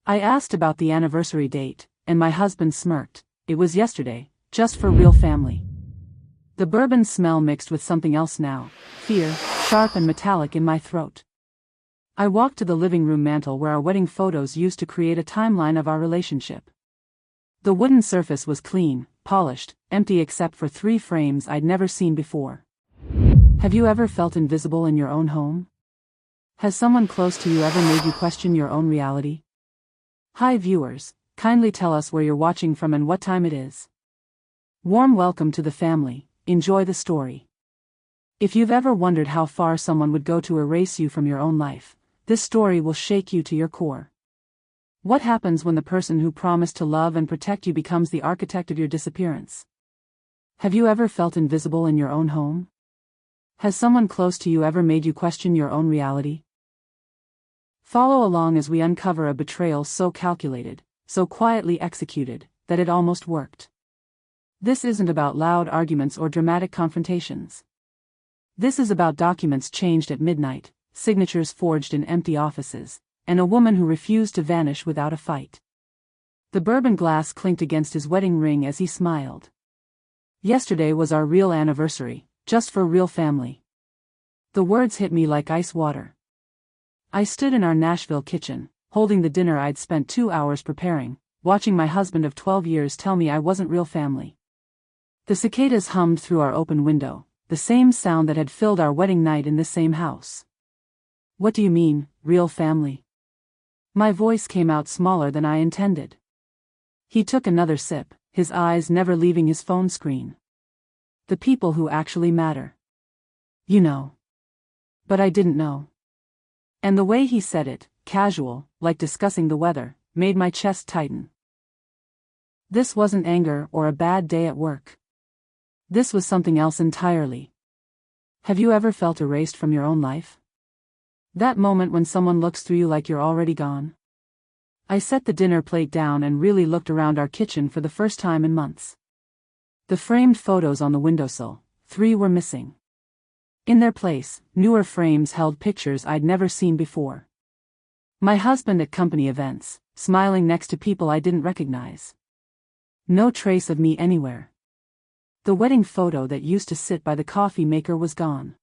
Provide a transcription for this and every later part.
I asked about the anniversary date, and my husband smirked. It was yesterday, just for real family. The bourbon smell mixed with something else now, fear, sharp and metallic in my throat. I walked to the living room mantel where our wedding photos used to create a timeline of our relationship. The wooden surface was clean, polished, empty except for 3 frames I'd never seen before. Have you ever felt invisible in your own home? Has someone close to you ever made you question your own reality? Hi viewers, kindly tell us where you're watching from and what time it is. Warm welcome to the family, enjoy the story. If you've ever wondered how far someone would go to erase you from your own life, this story will shake you to your core. What happens when the person who promised to love and protect you becomes the architect of your disappearance? Have you ever felt invisible in your own home? Has someone close to you ever made you question your own reality? Follow along as we uncover a betrayal so calculated, so quietly executed, that it almost worked. This isn't about loud arguments or dramatic confrontations. This is about documents changed at midnight, signatures forged in empty offices, and a woman who refused to vanish without a fight. The bourbon glass clinked against his wedding ring as he smiled. Yesterday was our real anniversary, just for real family. The words hit me like ice water. I stood in our Nashville kitchen, holding the dinner I'd spent 2 hours preparing, watching my husband of 12 years tell me I wasn't real family. The cicadas hummed through our open window, the same sound that had filled our wedding night in this same house. What do you mean, real family? My voice came out smaller than I intended. He took another sip, his eyes never leaving his phone screen. The people who actually matter. You know. But I didn't know. And the way he said it, casual, like discussing the weather, made my chest tighten. This wasn't anger or a bad day at work. This was something else entirely. Have you ever felt erased from your own life? That moment when someone looks through you like you're already gone? I set the dinner plate down and really looked around our kitchen for the first time in months. The framed photos on the windowsill, 3 were missing. In their place, newer frames held pictures I'd never seen before. My husband at company events, smiling next to people I didn't recognize. No trace of me anywhere. The wedding photo that used to sit by the coffee maker was gone.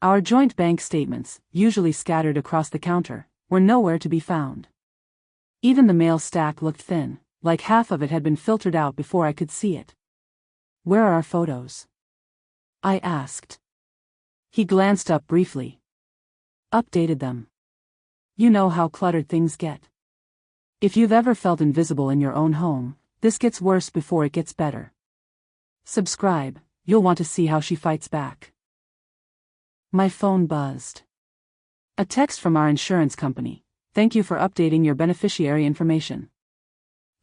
Our joint bank statements, usually scattered across the counter, were nowhere to be found. Even the mail stack looked thin, like half of it had been filtered out before I could see it. Where are our photos? I asked. He glanced up briefly. Updated them. You know how cluttered things get. If you've ever felt invisible in your own home, this gets worse before it gets better. Subscribe, you'll want to see how she fights back. My phone buzzed. A text from our insurance company. Thank you for updating your beneficiary information.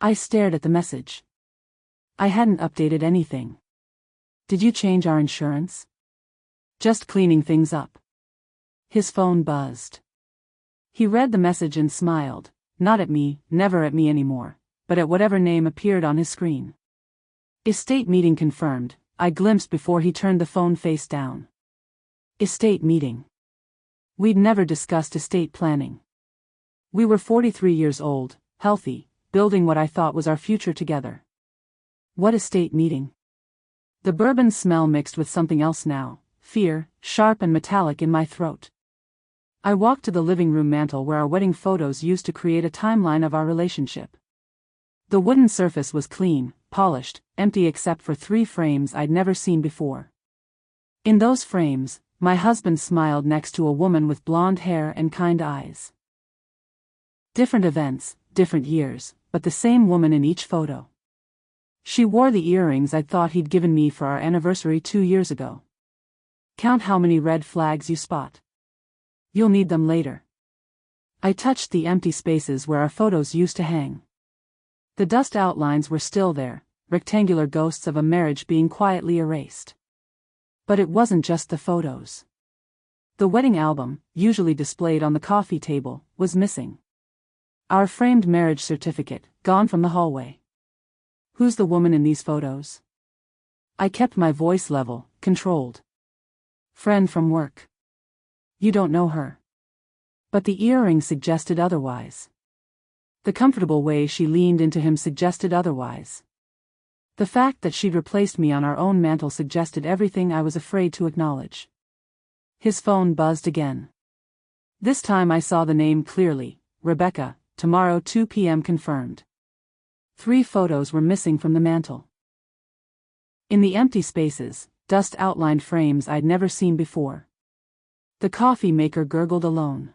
I stared at the message. I hadn't updated anything. Did you change our insurance? Just cleaning things up. His phone buzzed. He read the message and smiled, not at me, never at me anymore, but at whatever name appeared on his screen. Estate meeting confirmed, I glimpsed before he turned the phone face down. Estate meeting. We'd never discussed estate planning. We were 43 years old, healthy, building what I thought was our future together. What estate meeting? The bourbon smell mixed with something else now, fear, sharp and metallic in my throat. I walked to the living room mantel where our wedding photos used to create a timeline of our relationship. The wooden surface was clean, polished, empty except for 3 frames I'd never seen before. In those frames, my husband smiled next to a woman with blonde hair and kind eyes. Different events, different years, but the same woman in each photo. She wore the earrings I'd thought he'd given me for our anniversary 2 years ago. Count how many red flags you spot. You'll need them later. I touched the empty spaces where our photos used to hang. The dust outlines were still there, rectangular ghosts of a marriage being quietly erased. But it wasn't just the photos. The wedding album, usually displayed on the coffee table, was missing. Our framed marriage certificate, gone from the hallway. Who's the woman in these photos? I kept my voice level, controlled. Friend from work. You don't know her. But the earring suggested otherwise. The comfortable way she leaned into him suggested otherwise. The fact that she'd replaced me on our own mantle suggested everything I was afraid to acknowledge. His phone buzzed again. This time I saw the name clearly. Rebecca, tomorrow 2 p.m. confirmed. 3 photos were missing from the mantle. In the empty spaces, dust-outlined frames I'd never seen before. The coffee maker gurgled alone.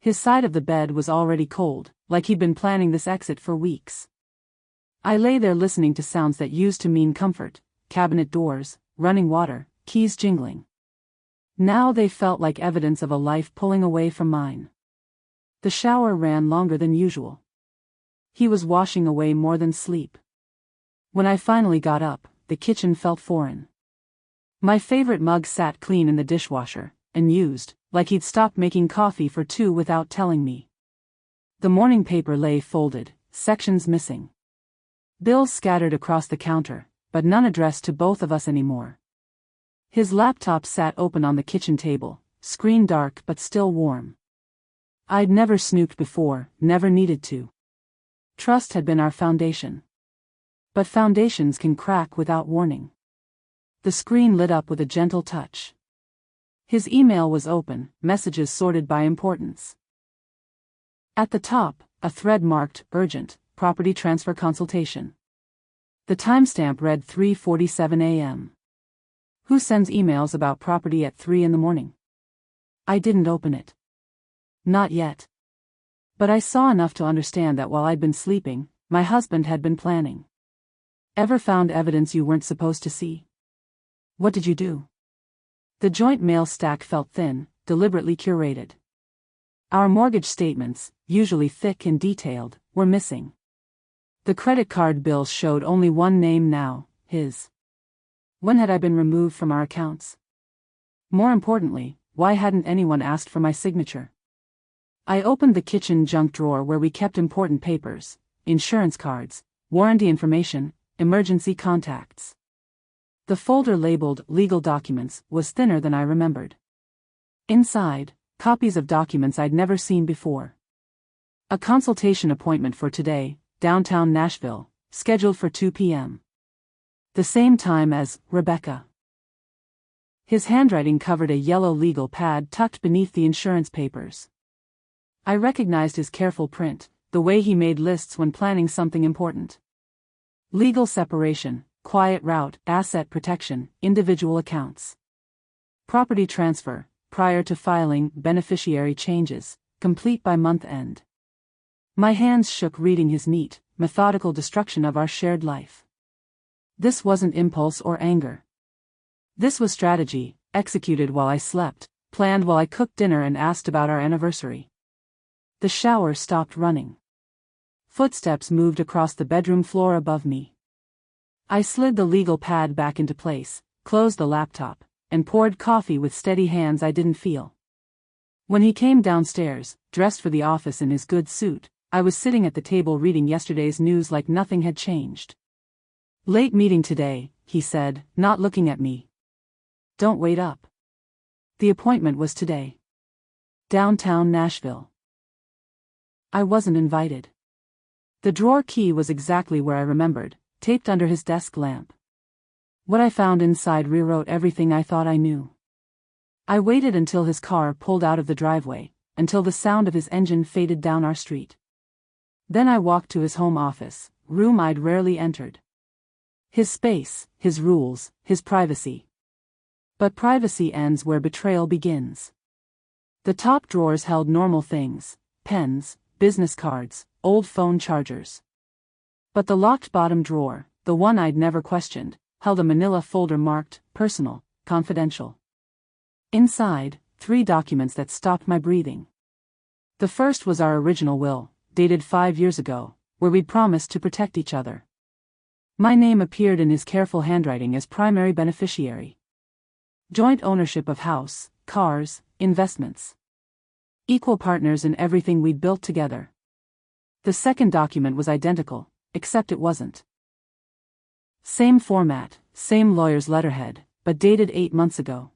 His side of the bed was already cold, like he'd been planning this exit for weeks. I lay there listening to sounds that used to mean comfort: cabinet doors, running water, keys jingling. Now they felt like evidence of a life pulling away from mine. The shower ran longer than usual. He was washing away more than sleep. When I finally got up, the kitchen felt foreign. My favorite mug sat clean in the dishwasher, unused, like he'd stopped making coffee for 2 without telling me. The morning paper lay folded, sections missing. Bills scattered across the counter, but none addressed to both of us anymore. His laptop sat open on the kitchen table, screen dark but still warm. I'd never snooped before, never needed to. Trust had been our foundation. But foundations can crack without warning. The screen lit up with a gentle touch. His email was open, messages sorted by importance. At the top, a thread marked "Urgent, Property Transfer Consultation." The timestamp read 3:47 a.m. Who sends emails about property at 3 in the morning? I didn't open it. Not yet. But I saw enough to understand that while I'd been sleeping, my husband had been planning. Ever found evidence you weren't supposed to see? What did you do? The joint mail stack felt thin, deliberately curated. Our mortgage statements, usually thick and detailed, were missing. The credit card bills showed only one name now, his. When had I been removed from our accounts? More importantly, why hadn't anyone asked for my signature? I opened the kitchen junk drawer where we kept important papers: insurance cards, warranty information, emergency contacts. The folder labeled "Legal Documents" was thinner than I remembered. Inside, copies of documents I'd never seen before. A consultation appointment for today, downtown Nashville, scheduled for 2 p.m. The same time as Rebecca. His handwriting covered a yellow legal pad tucked beneath the insurance papers. I recognized his careful print, the way he made lists when planning something important. Legal separation, quiet route, asset protection, individual accounts. Property transfer, prior to filing, beneficiary changes, complete by month end. My hands shook reading his neat, methodical destruction of our shared life. This wasn't impulse or anger. This was strategy, executed while I slept, planned while I cooked dinner and asked about our anniversary. The shower stopped running. Footsteps moved across the bedroom floor above me. I slid the legal pad back into place, closed the laptop, and poured coffee with steady hands I didn't feel. When he came downstairs, dressed for the office in his good suit, I was sitting at the table reading yesterday's news like nothing had changed. "Late meeting today," he said, not looking at me. "Don't wait up." The appointment was today. Downtown Nashville. I wasn't invited. The drawer key was exactly where I remembered, taped under his desk lamp. What I found inside rewrote everything I thought I knew. I waited until his car pulled out of the driveway, until the sound of his engine faded down our street. Then I walked to his home office, room I'd rarely entered. His space, his rules, his privacy. But privacy ends where betrayal begins. The top drawers held normal things: pens, business cards, old phone chargers. But the locked bottom drawer, the one I'd never questioned, held a manila folder marked "Personal, Confidential." Inside, 3 documents that stopped my breathing. The first was our original will, dated 5 years ago, where we'd promised to protect each other. My name appeared in his careful handwriting as primary beneficiary. Joint ownership of house, cars, investments. Equal partners in everything we'd built together. The second document was identical, except it wasn't. Same format, same lawyer's letterhead, but dated 8 months ago.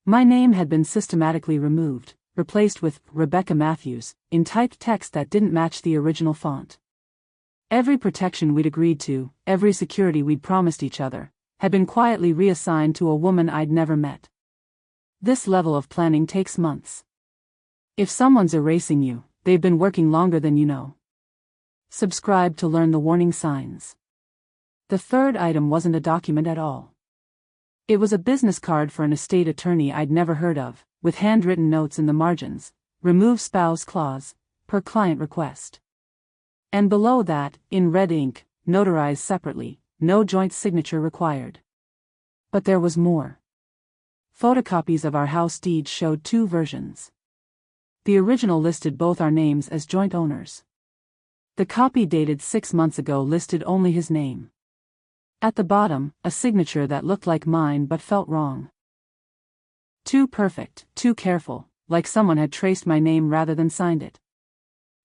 My name had been systematically removed, replaced with Rebecca Matthews, in typed text that didn't match the original font. Every protection we'd agreed to, every security we'd promised each other, had been quietly reassigned to a woman I'd never met. This level of planning takes months. If someone's erasing you, they've been working longer than you know. Subscribe to learn the warning signs. The third item wasn't a document at all. It was a business card for an estate attorney I'd never heard of, with handwritten notes in the margins, remove spouse clause, per client request. And below that, in red ink, notarized separately, no joint signature required. But there was more. Photocopies of our house deeds showed two versions. The original listed both our names as joint owners. The copy dated 6 months ago listed only his name. At the bottom, a signature that looked like mine but felt wrong. Too perfect, too careful, like someone had traced my name rather than signed it.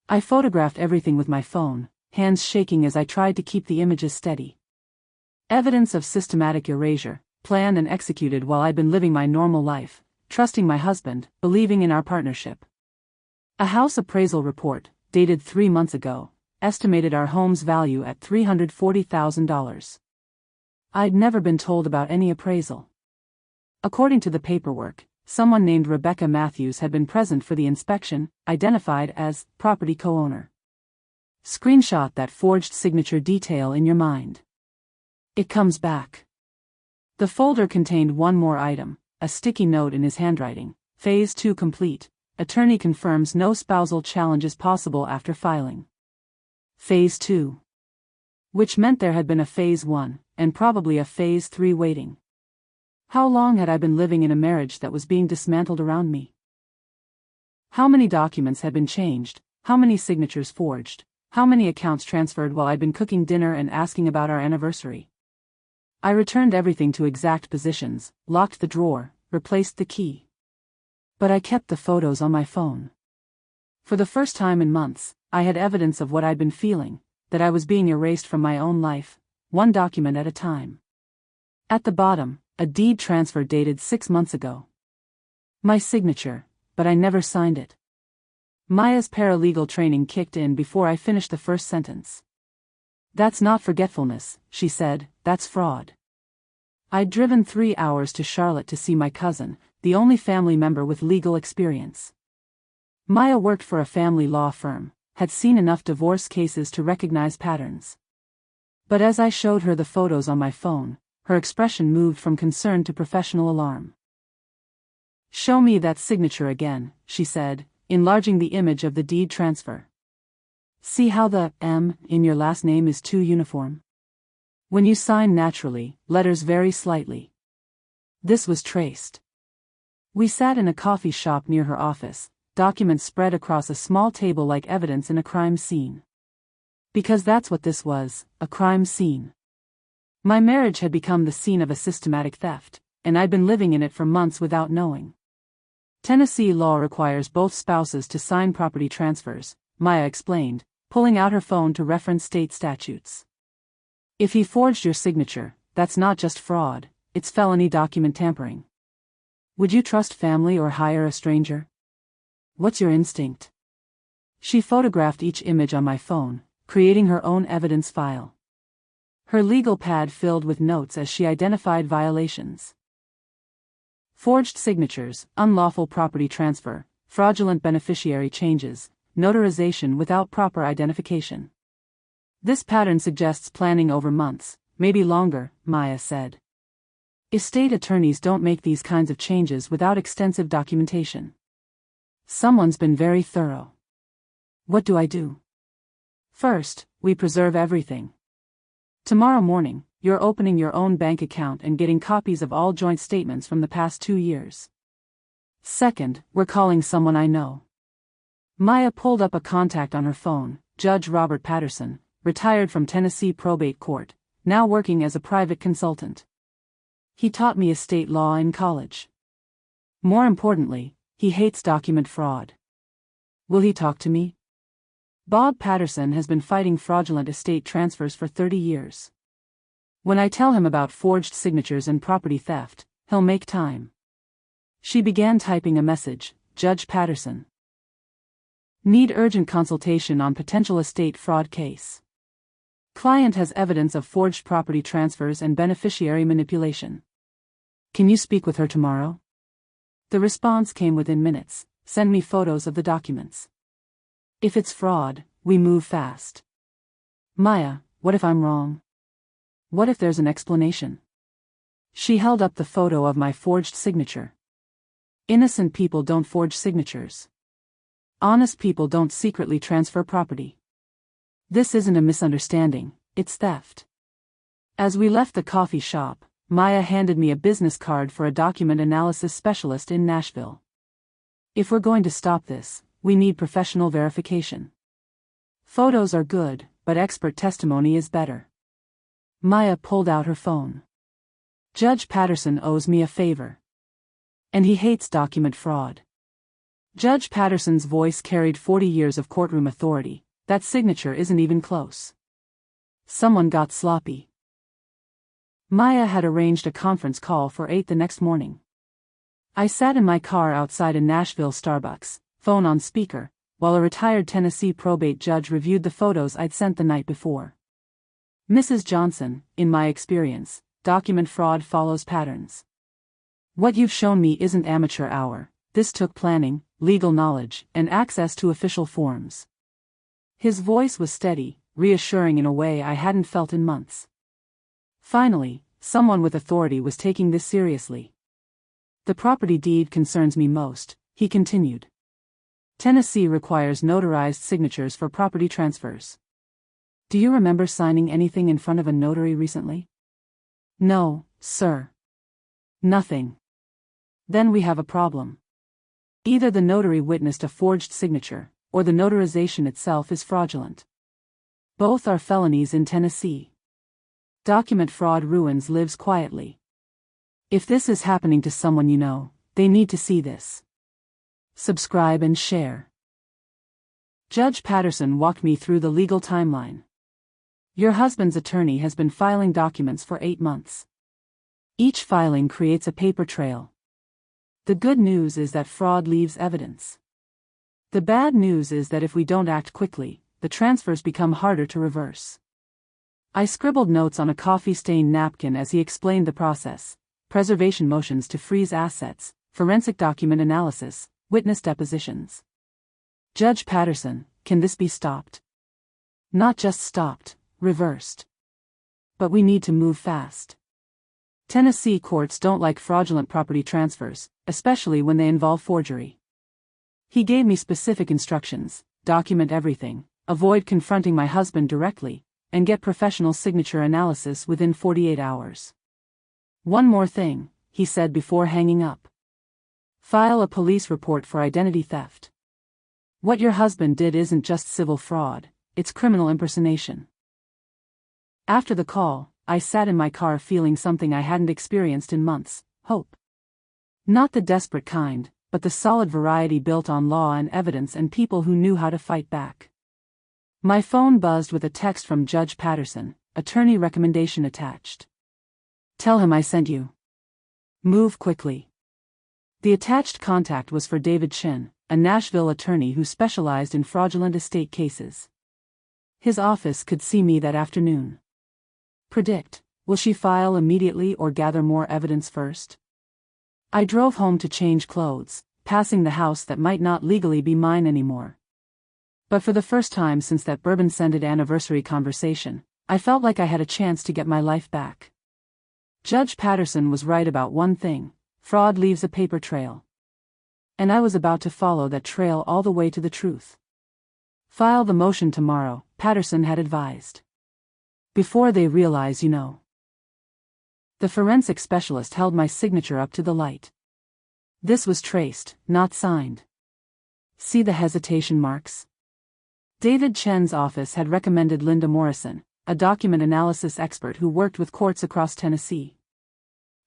I photographed everything with my phone, hands shaking as I tried to keep the images steady. Evidence of systematic erasure, planned and executed while I'd been living my normal life, trusting my husband, believing in our partnership. A house appraisal report, dated 3 months ago, estimated our home's value at $340,000. I'd never been told about any appraisal. According to the paperwork, someone named Rebecca Matthews had been present for the inspection, identified as property co-owner. Screenshot that forged signature detail in your mind. It comes back. The folder contained one more item, a sticky note in his handwriting. Phase 2 complete. Attorney confirms no spousal challenges possible after filing. Phase 2. Which meant there had been a Phase 1, and probably a Phase 3 waiting. How long had I been living in a marriage that was being dismantled around me? How many documents had been changed, how many signatures forged, how many accounts transferred while I'd been cooking dinner and asking about our anniversary? I returned everything to exact positions, locked the drawer, replaced the key. But I kept the photos on my phone. For the first time in months, I had evidence of what I'd been feeling, that I was being erased from my own life, one document at a time. At the bottom, a deed transfer dated 6 months ago. My signature, but I never signed it. Maya's paralegal training kicked in before I finished the first sentence. That's not forgetfulness, she said, that's fraud. I'd driven 3 hours to Charlotte to see my cousin, the only family member with legal experience. Maya worked for a family law firm, had seen enough divorce cases to recognize patterns. But as I showed her the photos on my phone, her expression moved from concern to professional alarm. Show me that signature again, she said, enlarging the image of the deed transfer. See how the M in your last name is too uniform? When you sign naturally, letters vary slightly. This was traced. We sat in a coffee shop near her office, documents spread across a small table like evidence in a crime scene. Because that's what this was, a crime scene. My marriage had become the scene of a systematic theft, and I'd been living in it for months without knowing. Tennessee law requires both spouses to sign property transfers, Maya explained, pulling out her phone to reference state statutes. If he forged your signature, that's not just fraud, it's felony document tampering. Would you trust family or hire a stranger? What's your instinct? She photographed each image on my phone, creating her own evidence file. Her legal pad filled with notes as she identified violations. Forged signatures, unlawful property transfer, fraudulent beneficiary changes, notarization without proper identification. This pattern suggests planning over months, maybe longer, Maya said. Estate attorneys don't make these kinds of changes without extensive documentation. Someone's been very thorough. What do I do? First, we preserve everything. Tomorrow morning, you're opening your own bank account and getting copies of all joint statements from the past 2 years. Second, we're calling someone I know. Maya pulled up a contact on her phone, Judge Robert Patterson, retired from Tennessee Probate Court, now working as a private consultant. He taught me estate law in college. More importantly, he hates document fraud. Will he talk to me? Bob Patterson has been fighting fraudulent estate transfers for 30 years. When I tell him about forged signatures and property theft, he'll make time. She began typing a message, Judge Patterson. Need urgent consultation on potential estate fraud case. Client has evidence of forged property transfers and beneficiary manipulation. Can you speak with her tomorrow? The response came within minutes. Send me photos of the documents. If it's fraud, we move fast. Maya, what if I'm wrong? What if there's an explanation? She held up the photo of my forged signature. Innocent people don't forge signatures. Honest people don't secretly transfer property. This isn't a misunderstanding, it's theft. As we left the coffee shop, Maya handed me a business card for a document analysis specialist in Nashville. If we're going to stop this, we need professional verification. Photos are good, but expert testimony is better. Maya pulled out her phone. Judge Patterson owes me a favor. And he hates document fraud. Judge Patterson's voice carried 40 years of courtroom authority. That signature isn't even close. Someone got sloppy. Maya had arranged a conference call for 8 the next morning. I sat in my car outside a Nashville Starbucks, phone on speaker, while a retired Tennessee probate judge reviewed the photos I'd sent the night before. Mrs. Johnson, in my experience, document fraud follows patterns. What you've shown me isn't amateur hour, this took planning, legal knowledge, and access to official forms. His voice was steady, reassuring in a way I hadn't felt in months. Finally, someone with authority was taking this seriously. The property deed concerns me most, he continued. Tennessee requires notarized signatures for property transfers. Do you remember signing anything in front of a notary recently? No, sir. Nothing. Then we have a problem. Either the notary witnessed a forged signature, or the notarization itself is fraudulent. Both are felonies in Tennessee. Document fraud ruins lives quietly. If this is happening to someone you know, they need to see this. Subscribe and share. Judge Patterson walked me through the legal timeline. Your husband's attorney has been filing documents for 8 months. Each filing creates a paper trail. The good news is that fraud leaves evidence. The bad news is that if we don't act quickly, the transfers become harder to reverse. I scribbled notes on a coffee-stained napkin as he explained the process: preservation motions to freeze assets, forensic document analysis, witness depositions. Judge Patterson, can this be stopped? Not just stopped, reversed. But we need to move fast. Tennessee courts don't like fraudulent property transfers, especially when they involve forgery. He gave me specific instructions: document everything, avoid confronting my husband directly, and get professional signature analysis within 48 hours. One more thing, he said before hanging up. File a police report for identity theft. What your husband did isn't just civil fraud, it's criminal impersonation. After the call, I sat in my car feeling something I hadn't experienced in months: hope. Not the desperate kind, but the solid variety built on law and evidence and people who knew how to fight back. My phone buzzed with a text from Judge Patterson, attorney recommendation attached. Tell him I sent you. Move quickly. The attached contact was for David Chen, a Nashville attorney who specialized in fraudulent estate cases. His office could see me that afternoon. Predict, will she file immediately or gather more evidence first? I drove home to change clothes, passing the house that might not legally be mine anymore. But for the first time since that bourbon-scented anniversary conversation, I felt like I had a chance to get my life back. Judge Patterson was right about one thing: fraud leaves a paper trail. And I was about to follow that trail all the way to the truth. File the motion tomorrow, Patterson had advised. Before they realize you know. The forensic specialist held my signature up to the light. This was traced, not signed. See the hesitation marks? David Chen's office had recommended Linda Morrison, a document analysis expert who worked with courts across Tennessee.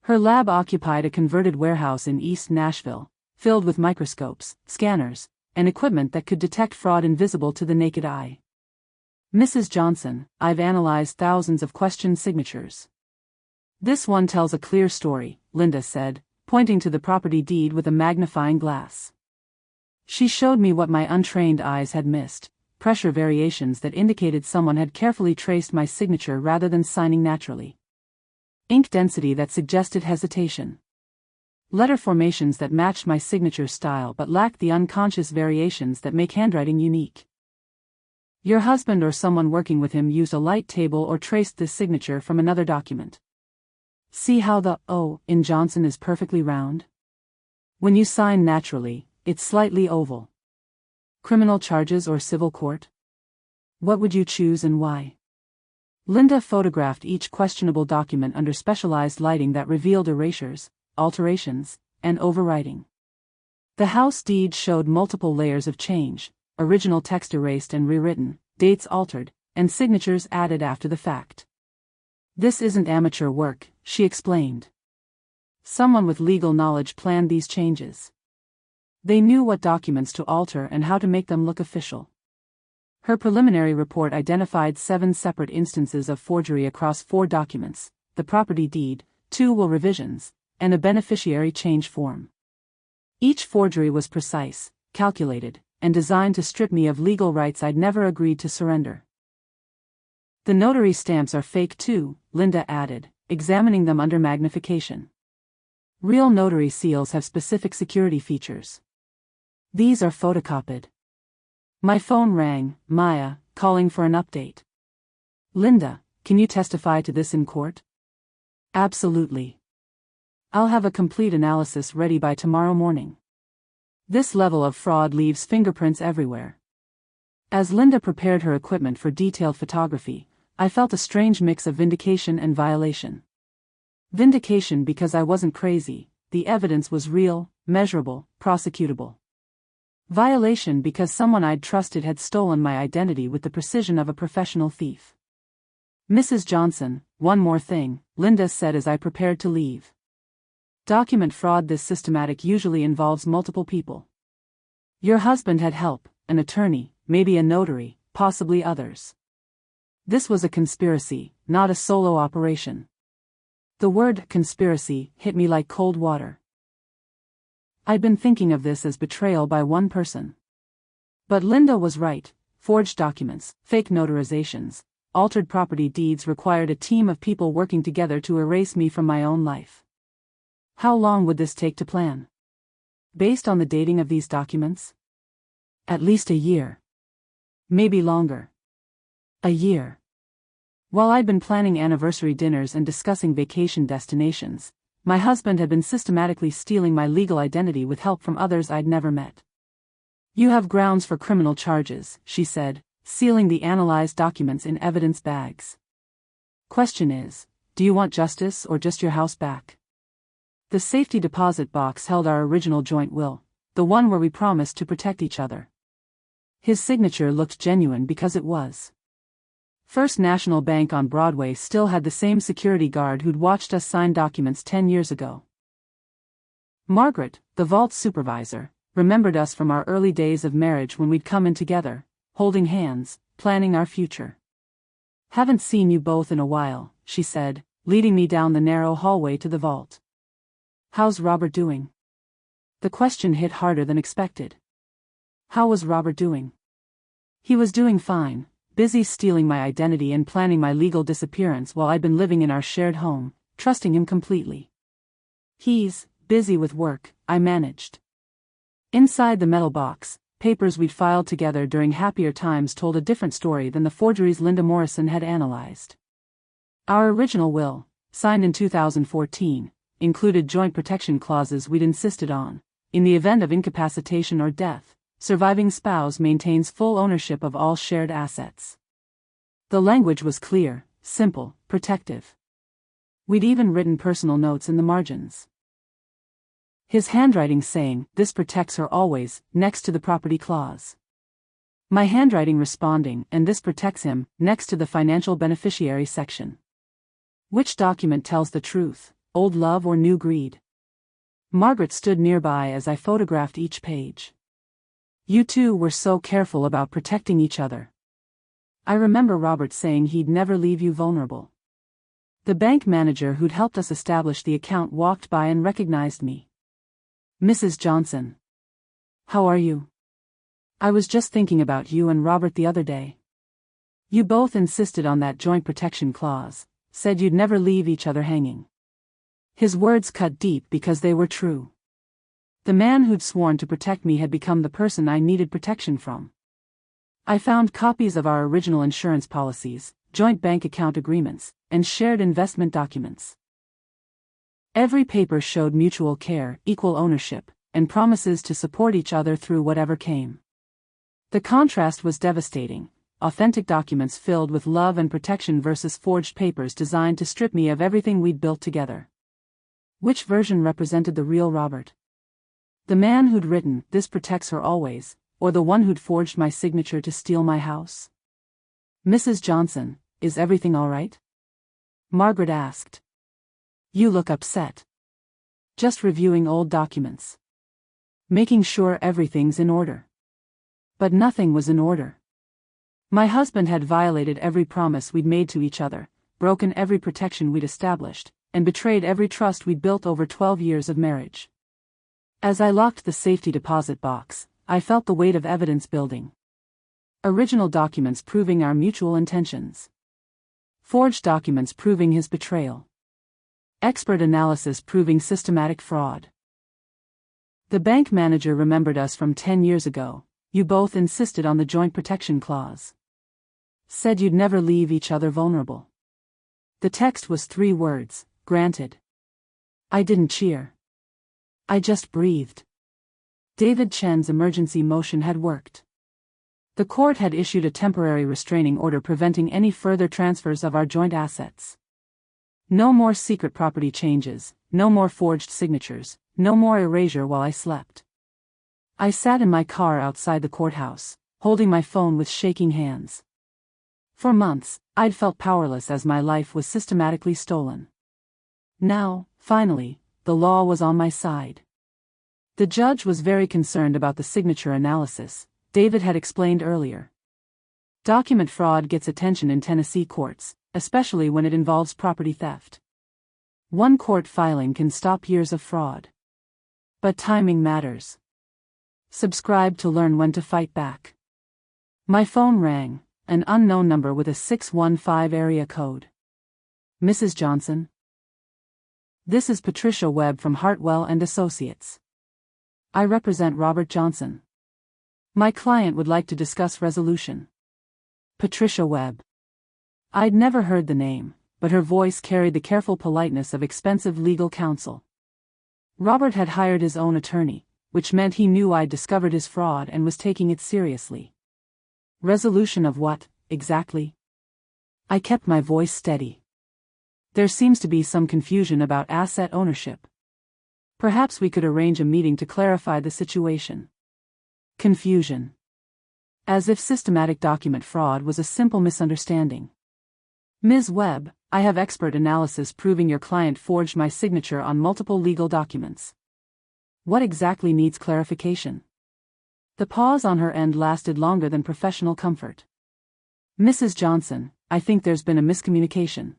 Her lab occupied a converted warehouse in East Nashville, filled with microscopes, scanners, and equipment that could detect fraud invisible to the naked eye. Mrs. Johnson, I've analyzed thousands of questioned signatures. This one tells a clear story, Linda said, pointing to the property deed with a magnifying glass. She showed me what my untrained eyes had missed: pressure variations that indicated someone had carefully traced my signature rather than signing naturally. Ink density that suggested hesitation. Letter formations that matched my signature style but lacked the unconscious variations that make handwriting unique. Your husband or someone working with him used a light table or traced this signature from another document. See how the O in Johnson is perfectly round? When you sign naturally, it's slightly oval. Criminal charges or civil court? What would you choose and why? Linda photographed each questionable document under specialized lighting that revealed erasures, alterations, and overwriting. The house deed showed multiple layers of change: original text erased and rewritten, dates altered, and signatures added after the fact. This isn't amateur work, she explained. Someone with legal knowledge planned these changes. They knew what documents to alter and how to make them look official. Her preliminary report identified 7 separate instances of forgery across 4 documents: the property deed, 2 will revisions, and a beneficiary change form. Each forgery was precise, calculated, and designed to strip me of legal rights I'd never agreed to surrender. The notary stamps are fake too, Linda added, examining them under magnification. Real notary seals have specific security features. These are photocopied. My phone rang, Maya, calling for an update. Linda, can you testify to this in court? Absolutely. I'll have a complete analysis ready by tomorrow morning. This level of fraud leaves fingerprints everywhere. As Linda prepared her equipment for detailed photography, I felt a strange mix of vindication and violation. Vindication because I wasn't crazy, the evidence was real, measurable, prosecutable. Violation because someone I'd trusted had stolen my identity with the precision of a professional thief. Mrs. Johnson, one more thing, Linda said as I prepared to leave. Document fraud this systematic usually involves multiple people. Your husband had help, an attorney, maybe a notary, possibly others. This was a conspiracy, not a solo operation. The word conspiracy hit me like cold water. I'd been thinking of this as betrayal by one person. But Linda was right: forged documents, fake notarizations, altered property deeds required a team of people working together to erase me from my own life. How long would this take to plan? Based on the dating of these documents? At least a year. Maybe longer. A year. While I'd been planning anniversary dinners and discussing vacation destinations, my husband had been systematically stealing my legal identity with help from others I'd never met. You have grounds for criminal charges, she said, sealing the analyzed documents in evidence bags. Question is, do you want justice or just your house back? The safety deposit box held our original joint will, the one where we promised to protect each other. His signature looked genuine because it was. First National Bank on Broadway still had the same security guard who'd watched us sign documents 10 years ago. Margaret, the vault supervisor, remembered us from our early days of marriage when we'd come in together, holding hands, planning our future. Haven't seen you both in a while, she said, leading me down the narrow hallway to the vault. How's Robert doing? The question hit harder than expected. How was Robert doing? He was doing fine, busy stealing my identity and planning my legal disappearance while I'd been living in our shared home, trusting him completely. He's busy with work, I managed. Inside the metal box, papers we'd filed together during happier times told a different story than the forgeries Linda Morrison had analyzed. Our original will, signed in 2014, included joint protection clauses we'd insisted on. In the event of incapacitation or death, surviving spouse maintains full ownership of all shared assets. The language was clear, simple, protective. We'd even written personal notes in the margins. His handwriting saying, "This protects her always," next to the property clause. My handwriting responding, "And this protects him," next to the financial beneficiary section. Which document tells the truth, old love or new greed? Margaret stood nearby as I photographed each page. You two were so careful about protecting each other. I remember Robert saying he'd never leave you vulnerable. The bank manager who'd helped us establish the account walked by and recognized me. Mrs. Johnson. How are you? I was just thinking about you and Robert the other day. You both insisted on that joint protection clause, said you'd never leave each other hanging. His words cut deep because they were true. The man who'd sworn to protect me had become the person I needed protection from. I found copies of our original insurance policies, joint bank account agreements, and shared investment documents. Every paper showed mutual care, equal ownership, and promises to support each other through whatever came. The contrast was devastating: authentic documents filled with love and protection versus forged papers designed to strip me of everything we'd built together. Which version represented the real Robert? The man who'd written, "This protects her always," or the one who'd forged my signature to steal my house? "Mrs. Johnson, is everything all right?" Margaret asked. "You look upset." "Just reviewing old documents. Making sure everything's in order." But nothing was in order. My husband had violated every promise we'd made to each other, broken every protection we'd established, and betrayed every trust we'd built over 12 years of marriage. As I locked the safety deposit box, I felt the weight of evidence building. Original documents proving our mutual intentions. Forged documents proving his betrayal. Expert analysis proving systematic fraud. The bank manager remembered us from 10 years ago. You both insisted on the joint protection clause. Said you'd never leave each other vulnerable. The text was 3 words: granted. I didn't cheer. I just breathed. David Chen's emergency motion had worked. The court had issued a temporary restraining order preventing any further transfers of our joint assets. No more secret property changes, no more forged signatures, no more erasure while I slept. I sat in my car outside the courthouse, holding my phone with shaking hands. For months, I'd felt powerless as my life was systematically stolen. Now, finally, the law was on my side. The judge was very concerned about the signature analysis, David had explained earlier. Document fraud gets attention in Tennessee courts, especially when it involves property theft. One court filing can stop years of fraud. But timing matters. Subscribe to learn when to fight back. My phone rang, an unknown number with a 615 area code. "Mrs. Johnson?" "This is Patricia Webb from Hartwell and Associates. I represent Robert Johnson. My client would like to discuss resolution." Patricia Webb. I'd never heard the name, but her voice carried the careful politeness of expensive legal counsel. Robert had hired his own attorney, which meant he knew I'd discovered his fraud and was taking it seriously. Resolution of what, exactly? I kept my voice steady. There seems to be some confusion about asset ownership. Perhaps we could arrange a meeting to clarify the situation. Confusion. As if systematic document fraud was a simple misunderstanding. "Ms. Webb, I have expert analysis proving your client forged my signature on multiple legal documents. What exactly needs clarification?" The pause on her end lasted longer than professional comfort. "Mrs. Johnson, I think there's been a miscommunication.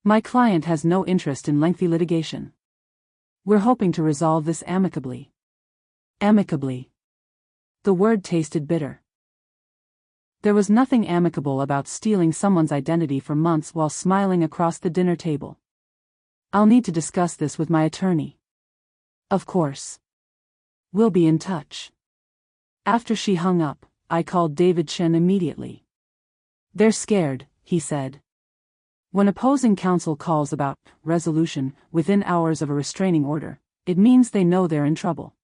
My client has no interest in lengthy litigation. We're hoping to resolve this amicably." Amicably. The word tasted bitter. There was nothing amicable about stealing someone's identity for months while smiling across the dinner table. "I'll need to discuss this with my attorney." "Of course. We'll be in touch." After she hung up, I called David Chen immediately. "They're scared," he said. When opposing counsel calls about resolution within hours of a restraining order, it means they know they're in trouble.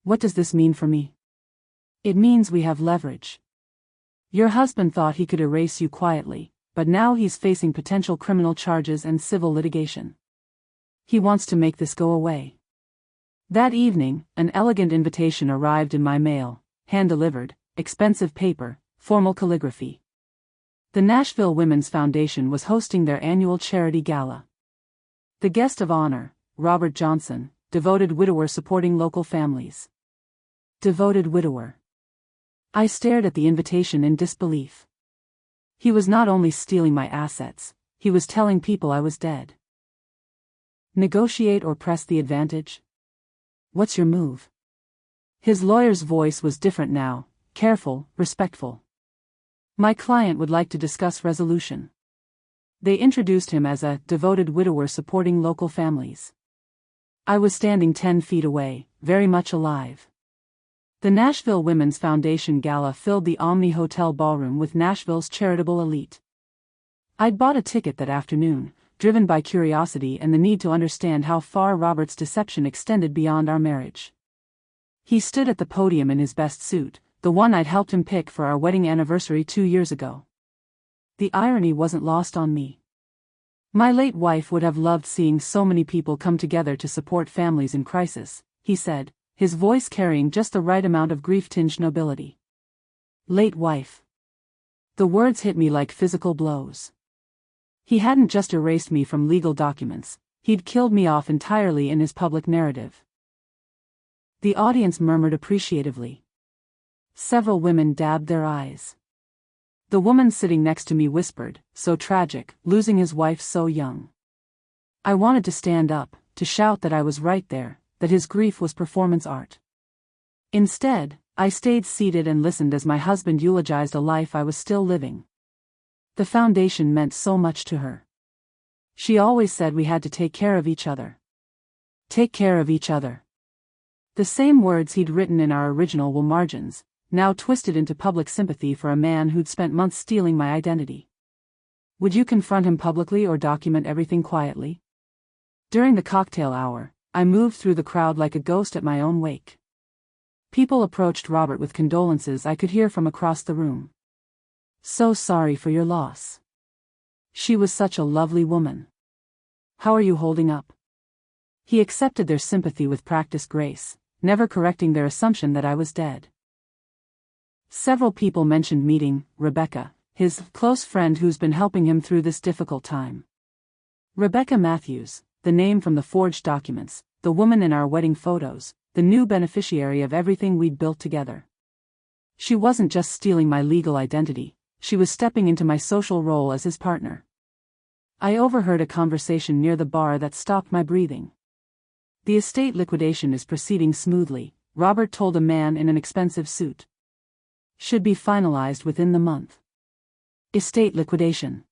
What does this mean for me? It means we have leverage. Your husband thought he could erase you quietly, but now he's facing potential criminal charges and civil litigation. He wants to make this go away. That evening, an elegant invitation arrived in my mail, hand-delivered, expensive paper, formal calligraphy. The Nashville Women's Foundation was hosting their annual charity gala. The guest of honor, Robert Johnson, devoted widower supporting local families. Devoted widower. I stared at the invitation in disbelief. He was not only stealing my assets, he was telling people I was dead. Negotiate or press the advantage? What's your move? His lawyer's voice was different now, careful, respectful. My client would like to discuss resolution. They introduced him as a devoted widower supporting local families. I was standing 10 feet away, very much alive. The Nashville Women's Foundation Gala filled the Omni Hotel ballroom with Nashville's charitable elite. I'd bought a ticket that afternoon, driven by curiosity and the need to understand how far Robert's deception extended beyond our marriage. He stood at the podium in his best suit, the one I'd helped him pick for our wedding anniversary 2 years ago. The irony wasn't lost on me. My late wife would have loved seeing so many people come together to support families in crisis, he said, his voice carrying just the right amount of grief-tinged nobility. Late wife. The words hit me like physical blows. He hadn't just erased me from legal documents, he'd killed me off entirely in his public narrative. The audience murmured appreciatively. Several women dabbed their eyes. The woman sitting next to me whispered, "So tragic, losing his wife so young." I wanted to stand up, to shout that I was right there, that his grief was performance art. Instead, I stayed seated and listened as my husband eulogized a life I was still living. The foundation meant so much to her. She always said we had to take care of each other. Take care of each other. The same words he'd written in our original will margins, now twisted into public sympathy for a man who'd spent months stealing my identity. Would you confront him publicly or document everything quietly? During the cocktail hour, I moved through the crowd like a ghost at my own wake. People approached Robert with condolences I could hear from across the room. "So sorry for your loss. She was such a lovely woman. How are you holding up?" He accepted their sympathy with practiced grace, never correcting their assumption that I was dead. Several people mentioned meeting Rebecca, his close friend who's been helping him through this difficult time. Rebecca Matthews, the name from the forged documents, the woman in our wedding photos, the new beneficiary of everything we'd built together. She wasn't just stealing my legal identity, she was stepping into my social role as his partner. I overheard a conversation near the bar that stopped my breathing. "The estate liquidation is proceeding smoothly," Robert told a man in an expensive suit. "Should be finalized within the month." Estate liquidation.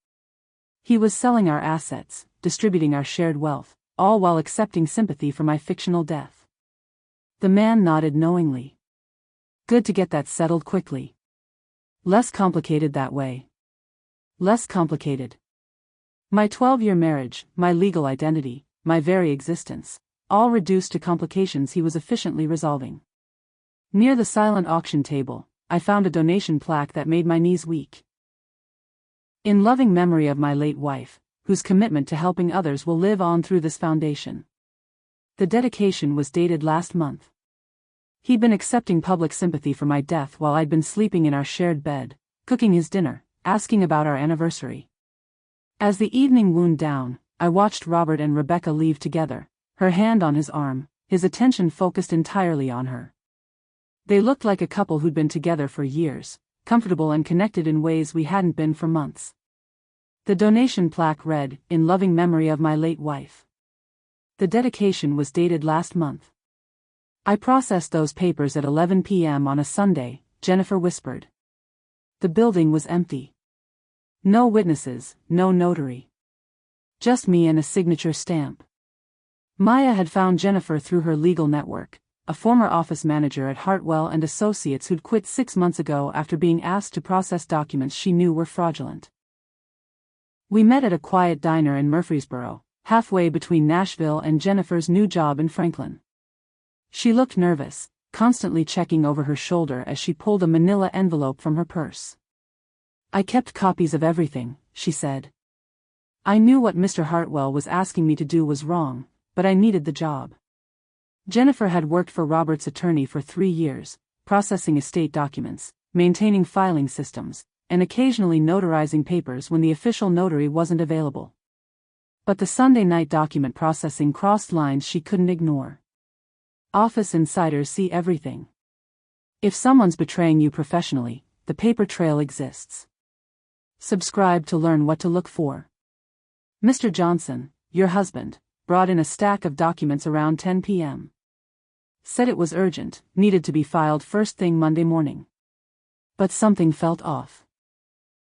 He was selling our assets, distributing our shared wealth, all while accepting sympathy for my fictional death. The man nodded knowingly. Good to get that settled quickly. Less complicated that way. Less complicated. My 12-year marriage, my legal identity, my very existence, all reduced to complications he was efficiently resolving. Near the silent auction table, I found a donation plaque that made my knees weak. "In loving memory of my late wife, whose commitment to helping others will live on through this foundation." The dedication was dated last month. He'd been accepting public sympathy for my death while I'd been sleeping in our shared bed, cooking his dinner, asking about our anniversary. As the evening wound down, I watched Robert and Rebecca leave together, her hand on his arm, his attention focused entirely on her. They looked like a couple who'd been together for years, comfortable and connected in ways we hadn't been for months. The donation plaque read, "In loving memory of my late wife." The dedication was dated last month. "I processed those papers at 11 p.m. on a Sunday," Jennifer whispered. The building was empty. No witnesses, no notary. Just me and a signature stamp. Maya had found Jennifer through her legal network, a former office manager at Hartwell and Associates who'd quit 6 months ago after being asked to process documents she knew were fraudulent. We met at a quiet diner in Murfreesboro, halfway between Nashville and Jennifer's new job in Franklin. She looked nervous, constantly checking over her shoulder as she pulled a manila envelope from her purse. "I kept copies of everything," she said. "I knew what Mr. Hartwell was asking me to do was wrong, but I needed the job." Jennifer had worked for Robert's attorney for 3 years, processing estate documents, maintaining filing systems, and occasionally notarizing papers when the official notary wasn't available. But the Sunday night document processing crossed lines she couldn't ignore. Office insiders see everything. If someone's betraying you professionally, the paper trail exists. Subscribe to learn what to look for. Mr. Johnson, your husband, brought in a stack of documents around 10 p.m. said it was urgent, needed to be filed first thing Monday morning. But something felt off.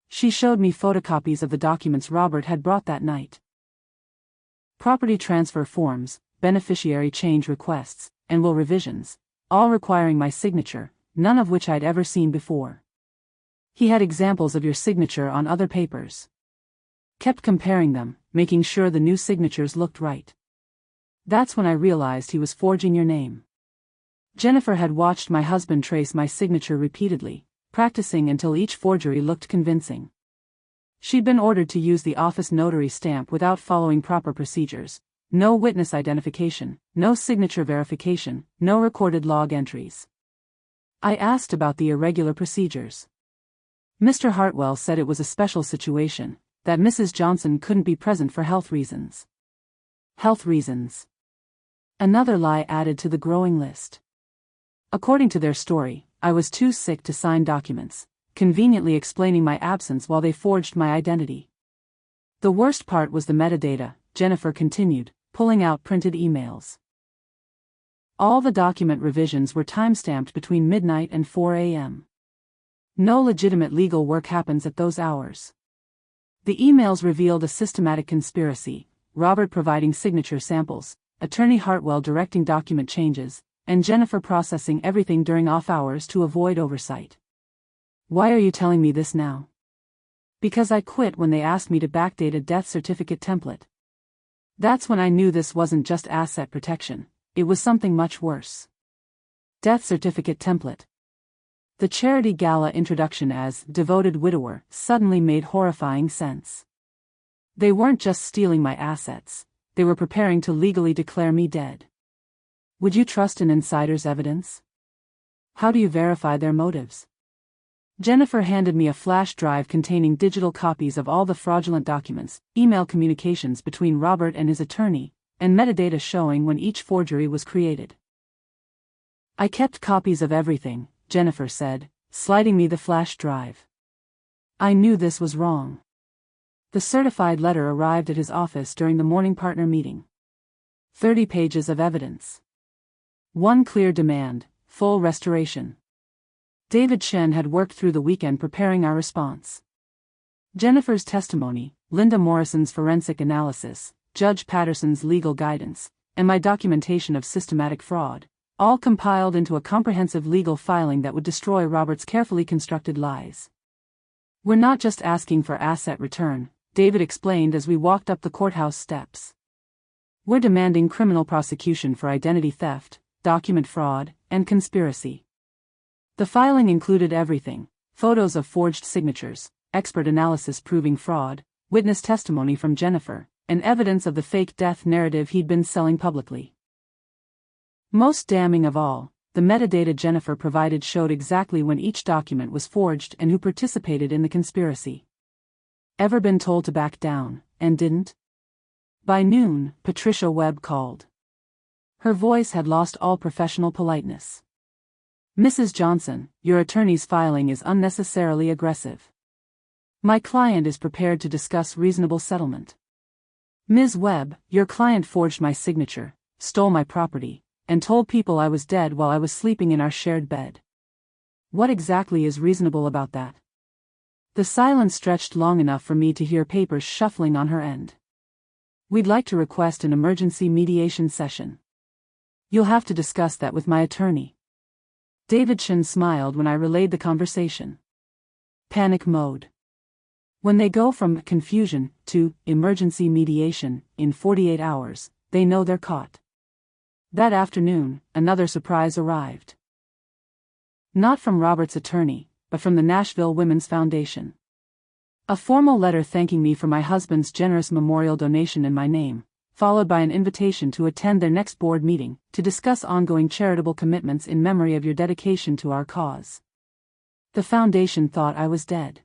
She showed me photocopies of the documents Robert had brought that night. Property transfer forms, beneficiary change requests, and will revisions, all requiring my signature, none of which I'd ever seen before. He had examples of your signature on other papers. Kept comparing them, making sure the new signatures looked right. That's when I realized he was forging your name. Jennifer had watched my husband trace my signature repeatedly, practicing until each forgery looked convincing. She'd been ordered to use the office notary stamp without following proper procedures. No witness identification, no signature verification, no recorded log entries. I asked about the irregular procedures. Mr. Hartwell said it was a special situation, that Mrs. Johnson couldn't be present for health reasons. Health reasons. Another lie added to the growing list. According to their story, I was too sick to sign documents, conveniently explaining my absence while they forged my identity. The worst part was the metadata, Jennifer continued, pulling out printed emails. All the document revisions were timestamped between midnight and 4 a.m. No legitimate legal work happens at those hours. The emails revealed a systematic conspiracy, Robert providing signature samples, Attorney Hartwell directing document changes, and Jennifer processing everything during off hours to avoid oversight. Why are you telling me this now? Because I quit when they asked me to backdate a death certificate template. That's when I knew this wasn't just asset protection, it was something much worse. Death certificate template. The charity gala introduction as devoted widower suddenly made horrifying sense. They weren't just stealing my assets, they were preparing to legally declare me dead. Would you trust an insider's evidence? How do you verify their motives? Jennifer handed me a flash drive containing digital copies of all the fraudulent documents, email communications between Robert and his attorney, and metadata showing when each forgery was created. I kept copies of everything, Jennifer said, sliding me the flash drive. I knew this was wrong. The certified letter arrived at his office during the morning partner meeting. 30 pages of evidence. One clear demand, full restoration. David Shen had worked through the weekend preparing our response. Jennifer's testimony, Linda Morrison's forensic analysis, Judge Patterson's legal guidance, and my documentation of systematic fraud, all compiled into a comprehensive legal filing that would destroy Robert's carefully constructed lies. We're not just asking for asset return, David explained as we walked up the courthouse steps. We're demanding criminal prosecution for identity theft, document fraud, and conspiracy. The filing included everything: photos of forged signatures, expert analysis proving fraud, witness testimony from Jennifer, and evidence of the fake death narrative he'd been selling publicly. Most damning of all, the metadata Jennifer provided showed exactly when each document was forged and who participated in the conspiracy. Ever been told to back down, and didn't? By noon, Patricia Webb called. Her voice had lost all professional politeness. Mrs. Johnson, your attorney's filing is unnecessarily aggressive. My client is prepared to discuss reasonable settlement. Ms. Webb, your client forged my signature, stole my property, and told people I was dead while I was sleeping in our shared bed. What exactly is reasonable about that? The silence stretched long enough for me to hear papers shuffling on her end. We'd like to request an emergency mediation session. You'll have to discuss that with my attorney. David Shen smiled when I relayed the conversation. Panic mode. When they go from confusion to emergency mediation in 48 hours, they know they're caught. That afternoon, another surprise arrived. Not from Robert's attorney, but from the Nashville Women's Foundation. A formal letter thanking me for my husband's generous memorial donation in my name, followed by an invitation to attend their next board meeting to discuss ongoing charitable commitments in memory of your dedication to our cause. The foundation thought I was dead.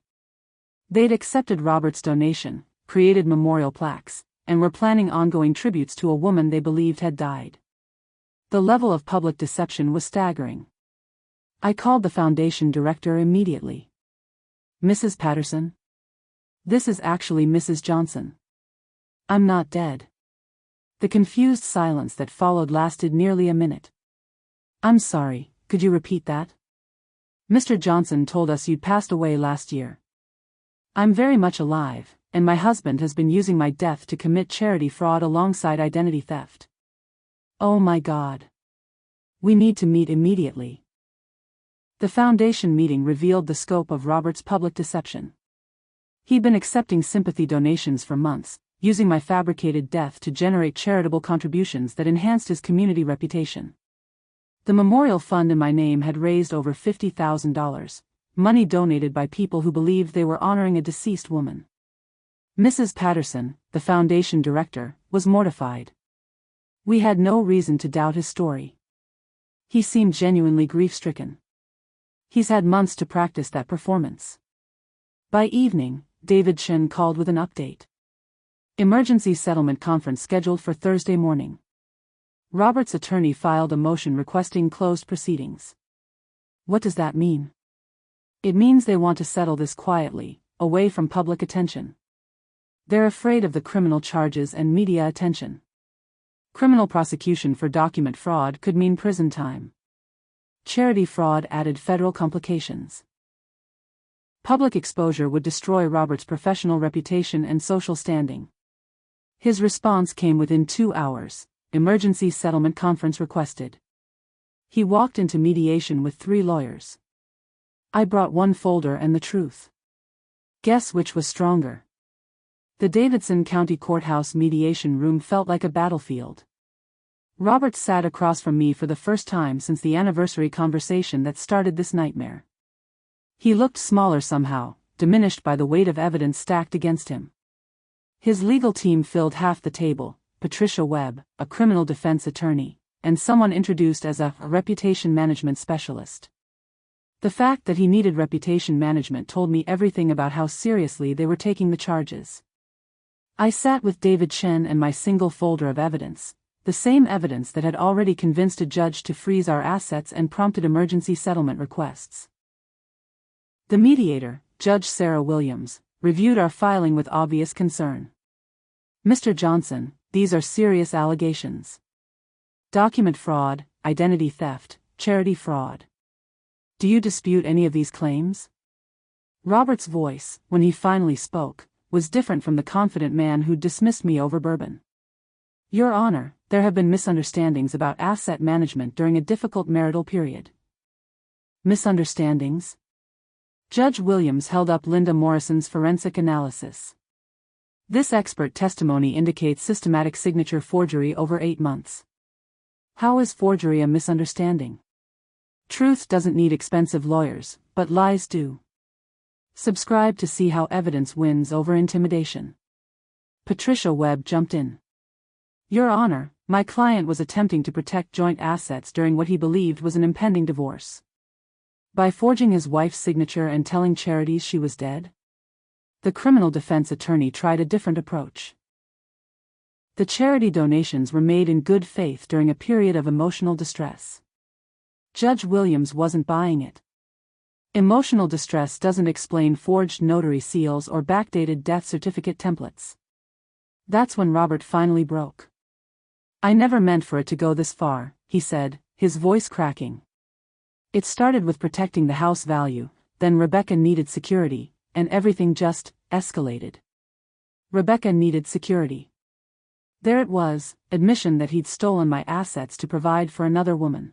They'd accepted Robert's donation, created memorial plaques, and were planning ongoing tributes to a woman they believed had died. The level of public deception was staggering. I called the foundation director immediately. Mrs. Patterson? This is actually Mrs. Johnson. I'm not dead. The confused silence that followed lasted nearly a minute. I'm sorry, could you repeat that? Mr. Johnson told us you'd passed away last year. I'm very much alive, and my husband has been using my death to commit charity fraud alongside identity theft. Oh my God. We need to meet immediately. The foundation meeting revealed the scope of Robert's public deception. He'd been accepting sympathy donations for months, using my fabricated death to generate charitable contributions that enhanced his community reputation. The memorial fund in my name had raised over $50,000, money donated by people who believed they were honoring a deceased woman. Mrs. Patterson, the foundation director, was mortified. We had no reason to doubt his story. He seemed genuinely grief-stricken. He's had months to practice that performance. By evening, David Chen called with an update. Emergency settlement conference scheduled for Thursday morning. Robert's attorney filed a motion requesting closed proceedings. What does that mean? It means they want to settle this quietly, away from public attention. They're afraid of the criminal charges and media attention. Criminal prosecution for document fraud could mean prison time. Charity fraud added federal complications. Public exposure would destroy Robert's professional reputation and social standing. His response came within 2 hours. Emergency settlement conference requested. He walked into mediation with 3 lawyers. I brought one folder and the truth. Guess which was stronger? The Davidson County Courthouse mediation room felt like a battlefield. Robert sat across from me for the first time since the anniversary conversation that started this nightmare. He looked smaller somehow, diminished by the weight of evidence stacked against him. His legal team filled half the table: Patricia Webb, a criminal defense attorney, and someone introduced as a reputation management specialist. The fact that he needed reputation management told me everything about how seriously they were taking the charges. I sat with David Chen and my single folder of evidence, the same evidence that had already convinced a judge to freeze our assets and prompted emergency settlement requests. The mediator, Judge Sarah Williams, reviewed our filing with obvious concern. Mr. Johnson, these are serious allegations. Document fraud, identity theft, charity fraud. Do you dispute any of these claims? Robert's voice, when he finally spoke, was different from the confident man who'd dismissed me over bourbon. Your Honor, there have been misunderstandings about asset management during a difficult marital period. Misunderstandings? Judge Williams held up Linda Morrison's forensic analysis. This expert testimony indicates systematic signature forgery over 8 months. How is forgery a misunderstanding? Truth doesn't need expensive lawyers, but lies do. Subscribe to see how evidence wins over intimidation. Patricia Webb jumped in. Your Honor, my client was attempting to protect joint assets during what he believed was an impending divorce. By forging his wife's signature and telling charities she was dead? The criminal defense attorney tried a different approach. The charity donations were made in good faith during a period of emotional distress. Judge Williams wasn't buying it. Emotional distress doesn't explain forged notary seals or backdated death certificate templates. That's when Robert finally broke. I never meant for it to go this far, he said, his voice cracking. It started with protecting the house value, then Rebecca needed security, and everything just escalated. Rebecca needed security. There it was, admission that he'd stolen my assets to provide for another woman.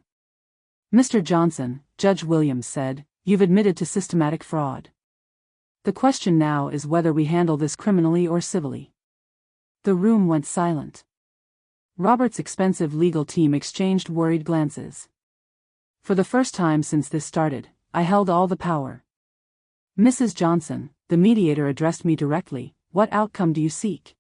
Mr. Johnson, Judge Williams said, you've admitted to systematic fraud. The question now is whether we handle this criminally or civilly. The room went silent. Robert's expensive legal team exchanged worried glances. For the first time since this started, I held all the power. Mrs. Johnson, the mediator addressed me directly, what outcome do you seek?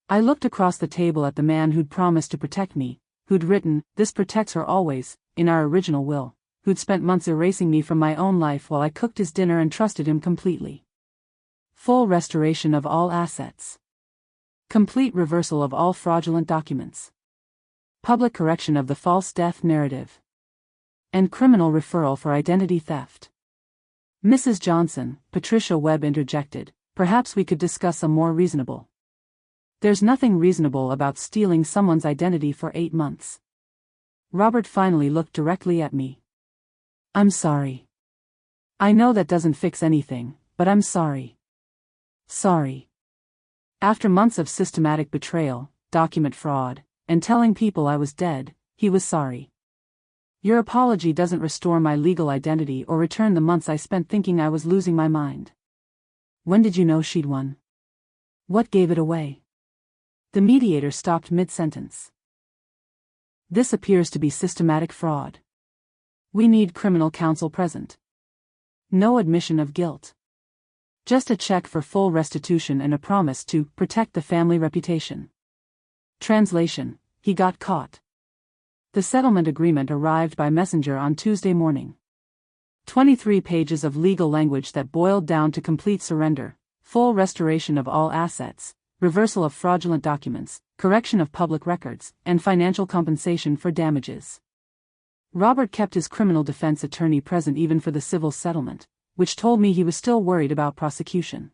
I looked across the table at the man who'd promised to protect me, who'd written, "This protects her always," in our original will, who'd spent months erasing me from my own life while I cooked his dinner and trusted him completely. Full restoration of all assets. Complete reversal of all fraudulent documents. Public correction of the false death narrative. And criminal referral for identity theft. Mrs. Johnson, Patricia Webb interjected, perhaps we could discuss a more reasonable. There's nothing reasonable about stealing someone's identity for 8 months. Robert finally looked directly at me. I'm sorry. I know that doesn't fix anything, but I'm sorry. Sorry. After months of systematic betrayal, document fraud, and telling people I was dead, he was sorry. Your apology doesn't restore my legal identity or return the months I spent thinking I was losing my mind. When did you know she'd won? What gave it away? The mediator stopped mid-sentence. This appears to be systematic fraud. We need criminal counsel present. No admission of guilt. Just a check for full restitution and a promise to protect the family reputation. Translation: he got caught. The settlement agreement arrived by messenger on Tuesday morning. 23 pages of legal language that boiled down to complete surrender, full restoration of all assets, reversal of fraudulent documents, correction of public records, and financial compensation for damages. Robert kept his criminal defense attorney present even for the civil settlement, which told me he was still worried about prosecution.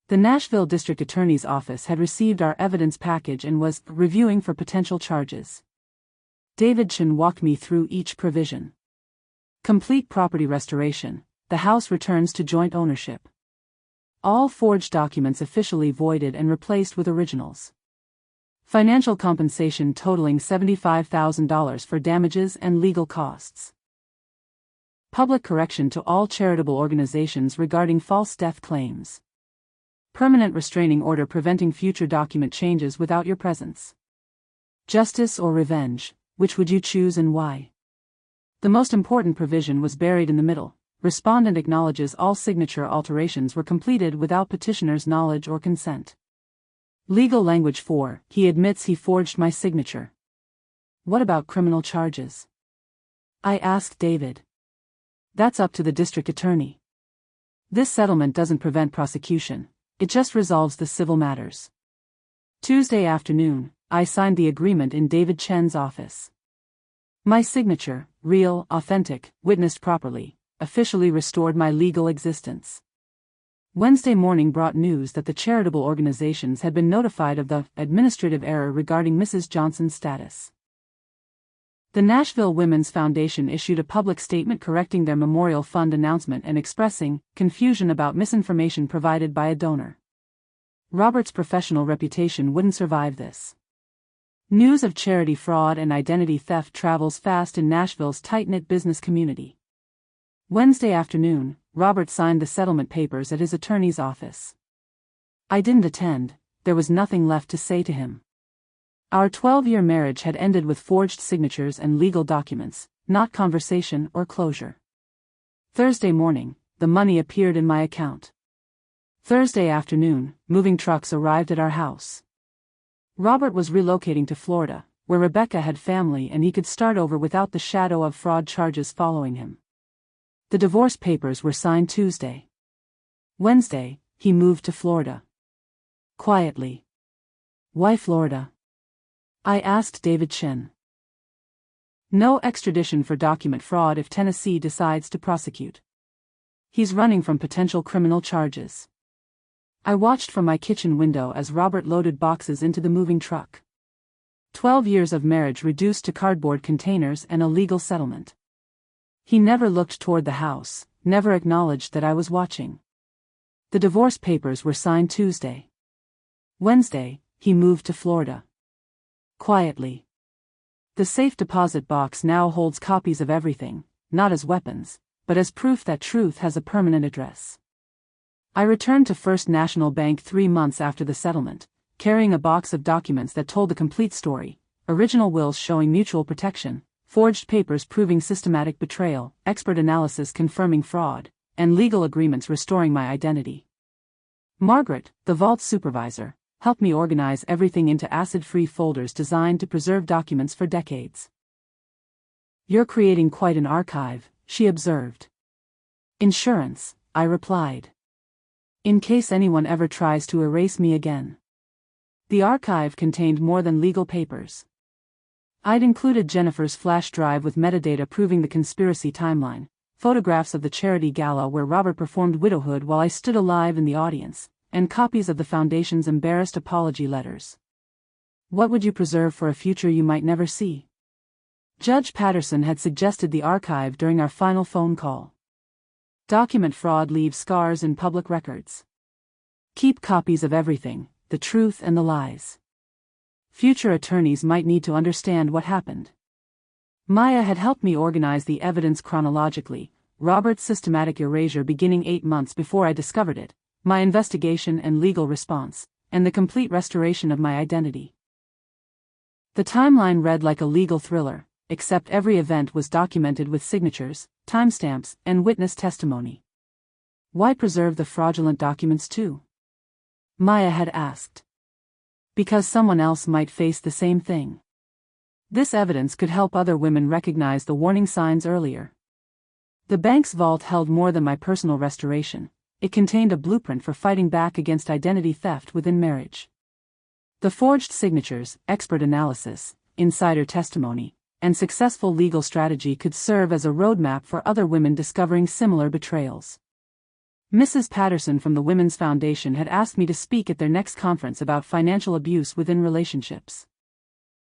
The Nashville District Attorney's Office had received our evidence package and was reviewing for potential charges. David Chen walked me through each provision. Complete property restoration, the house returns to joint ownership. All forged documents officially voided and replaced with originals. Financial compensation totaling $75,000 for damages and legal costs. Public correction to all charitable organizations regarding false death claims. Permanent restraining order preventing future document changes without your presence. Justice or revenge, which would you choose and why? The most important provision was buried in the middle. Respondent acknowledges all signature alterations were completed without petitioner's knowledge or consent. Legal language 4, he admits he forged my signature. What about criminal charges? I asked David. That's up to the district attorney. This settlement doesn't prevent prosecution, it just resolves the civil matters. Tuesday afternoon, I signed the agreement in David Chen's office. My signature, real, authentic, witnessed properly, officially restored my legal existence. Wednesday morning brought news that the charitable organizations had been notified of the administrative error regarding Mrs. Johnson's status. The Nashville Women's Foundation issued a public statement correcting their memorial fund announcement and expressing confusion about misinformation provided by a donor. Robert's professional reputation wouldn't survive this. News of charity fraud and identity theft travels fast in Nashville's tight-knit business community. Wednesday afternoon, Robert signed the settlement papers at his attorney's office. I didn't attend, there was nothing left to say to him. Our 12-year marriage had ended with forged signatures and legal documents, not conversation or closure. Thursday morning, the money appeared in my account. Thursday afternoon, moving trucks arrived at our house. Robert was relocating to Florida, where Rebecca had family and he could start over without the shadow of fraud charges following him. The divorce papers were signed Tuesday. Wednesday, he moved to Florida. Quietly. Why Florida? I asked David Chen. No extradition for document fraud if Tennessee decides to prosecute. He's running from potential criminal charges. I watched from my kitchen window as Robert loaded boxes into the moving truck. 12 years of marriage reduced to cardboard containers and a legal settlement. He never looked toward the house, never acknowledged that I was watching. The divorce papers were signed Tuesday. Wednesday, he moved to Florida. Quietly. The safe deposit box now holds copies of everything, not as weapons, but as proof that truth has a permanent address. I returned to First National Bank 3 months after the settlement, carrying a box of documents that told the complete story, original wills showing mutual protection, forged papers proving systematic betrayal, expert analysis confirming fraud, and legal agreements restoring my identity. Margaret, the vault supervisor, helped me organize everything into acid-free folders designed to preserve documents for decades. You're creating quite an archive, she observed. Insurance, I replied. In case anyone ever tries to erase me again. The archive contained more than legal papers. I'd included Jennifer's flash drive with metadata proving the conspiracy timeline, photographs of the charity gala where Robert performed widowhood while I stood alive in the audience, and copies of the Foundation's embarrassed apology letters. What would you preserve for a future you might never see? Judge Patterson had suggested the archive during our final phone call. Document fraud leaves scars in public records. Keep copies of everything, the truth and the lies. Future attorneys might need to understand what happened. Maya had helped me organize the evidence chronologically, Robert's systematic erasure beginning 8 months before I discovered it, my investigation and legal response, and the complete restoration of my identity. The timeline read like a legal thriller, except every event was documented with signatures, timestamps, and witness testimony. Why preserve the fraudulent documents too? Maya had asked. Because someone else might face the same thing. This evidence could help other women recognize the warning signs earlier. The bank's vault held more than my personal restoration. It contained a blueprint for fighting back against identity theft within marriage. The forged signatures, expert analysis, insider testimony, and successful legal strategy could serve as a roadmap for other women discovering similar betrayals. Mrs. Patterson from the Women's Foundation had asked me to speak at their next conference about financial abuse within relationships.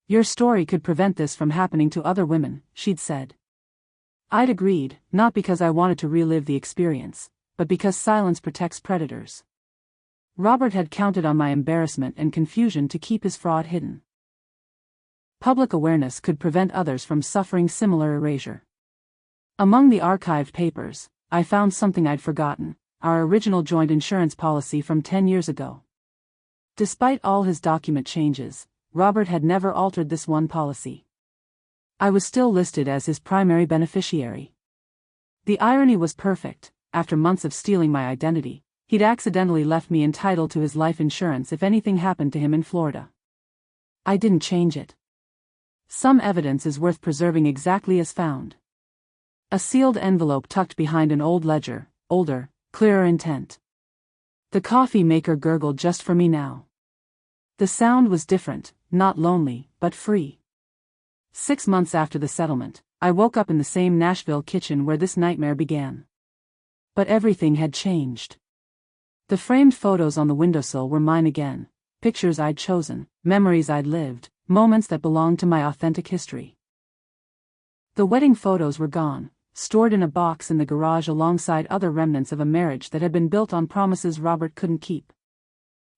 Your story could prevent this from happening to other women, she'd said. I'd agreed, not because I wanted to relive the experience, but because silence protects predators. Robert had counted on my embarrassment and confusion to keep his fraud hidden. Public awareness could prevent others from suffering similar erasure. Among the archived papers, I found something I'd forgotten, our original joint insurance policy from 10 years ago. Despite all his document changes, Robert had never altered this one policy. I was still listed as his primary beneficiary. The irony was perfect. After months of stealing my identity, he'd accidentally left me entitled to his life insurance if anything happened to him in Florida. I didn't change it. Some evidence is worth preserving exactly as found. A sealed envelope tucked behind an old ledger, older, clearer intent. The coffee maker gurgled just for me now. The sound was different, not lonely, but free. 6 months after the settlement, I woke up in the same Nashville kitchen where this nightmare began. But everything had changed. The framed photos on the windowsill were mine again, pictures I'd chosen, memories I'd lived, moments that belonged to my authentic history. The wedding photos were gone, stored in a box in the garage alongside other remnants of a marriage that had been built on promises Robert couldn't keep.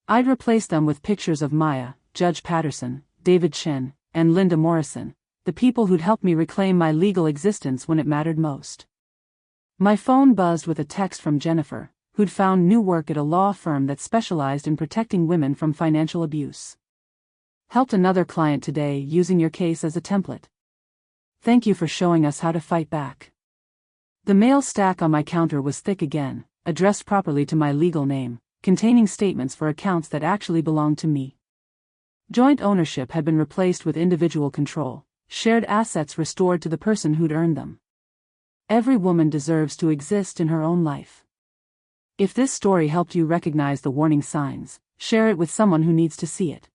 I'd replaced them with pictures of Maya, Judge Patterson, David Chen, and Linda Morrison, the people who'd helped me reclaim my legal existence when it mattered most. My phone buzzed with a text from Jennifer, who'd found new work at a law firm that specialized in protecting women from financial abuse. Helped another client today using your case as a template. Thank you for showing us how to fight back. The mail stack on my counter was thick again, addressed properly to my legal name, containing statements for accounts that actually belonged to me. Joint ownership had been replaced with individual control, shared assets restored to the person who'd earned them. Every woman deserves to exist in her own life. If this story helped you recognize the warning signs, share it with someone who needs to see it.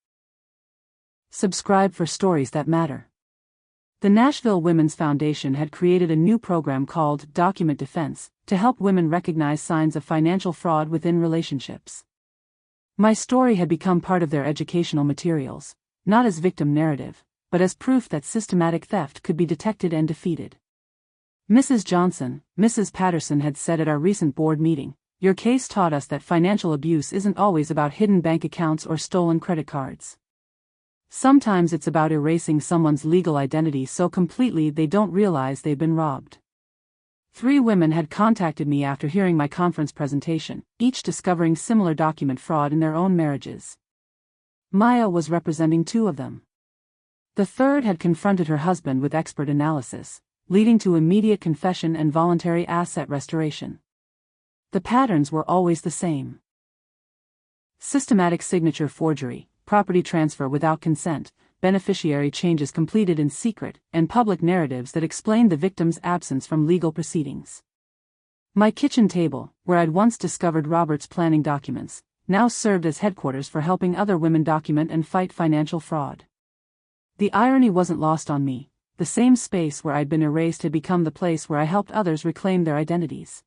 Subscribe for stories that matter. The Nashville Women's Foundation had created a new program called Document Defense to help women recognize signs of financial fraud within relationships. My story had become part of their educational materials, not as victim narrative, but as proof that systematic theft could be detected and defeated. Mrs. Johnson, Mrs. Patterson had said at our recent board meeting, "Your case taught us that financial abuse isn't always about hidden bank accounts or stolen credit cards. Sometimes it's about erasing someone's legal identity so completely they don't realize they've been robbed." 3 women had contacted me after hearing my conference presentation, each discovering similar document fraud in their own marriages. Maya was representing 2 of them. The third had confronted her husband with expert analysis, leading to immediate confession and voluntary asset restoration. The patterns were always the same. Systematic signature forgery, property transfer without consent, beneficiary changes completed in secret, and public narratives that explained the victim's absence from legal proceedings. My kitchen table, where I'd once discovered Robert's planning documents, now served as headquarters for helping other women document and fight financial fraud. The irony wasn't lost on me. The same space where I'd been erased had become the place where I helped others reclaim their identities.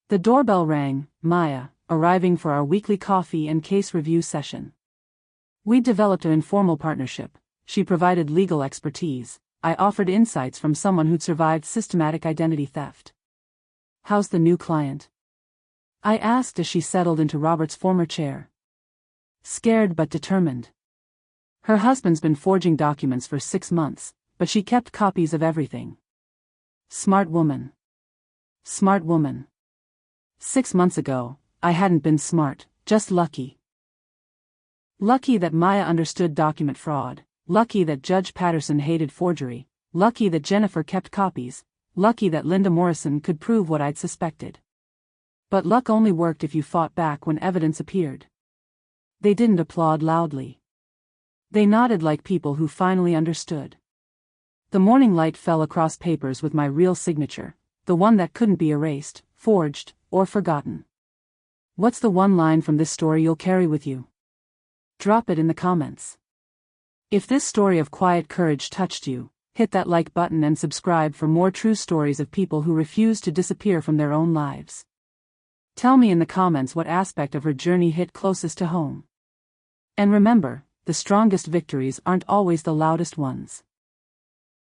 The doorbell rang, Maya, arriving for our weekly coffee and case review session. We developed an informal partnership. She provided legal expertise, I offered insights from someone who'd survived systematic identity theft. "How's the new client?" I asked as she settled into Robert's former chair. "Scared but determined. Her husband's been forging documents for 6 months, but she kept copies of everything. Smart woman. Smart woman. 6 months ago, I hadn't been smart, just lucky. Lucky that Maya understood document fraud, lucky that Judge Patterson hated forgery, lucky that Jennifer kept copies, lucky that Linda Morrison could prove what I'd suspected. But luck only worked if you fought back when evidence appeared." They didn't applaud loudly. They nodded like people who finally understood. The morning light fell across papers with my real signature, the one that couldn't be erased, forged, or forgotten. What's the one line from this story you'll carry with you? Drop it in the comments. If this story of quiet courage touched you, hit that like button and subscribe for more true stories of people who refuse to disappear from their own lives. Tell me in the comments what aspect of her journey hit closest to home. And remember, the strongest victories aren't always the loudest ones.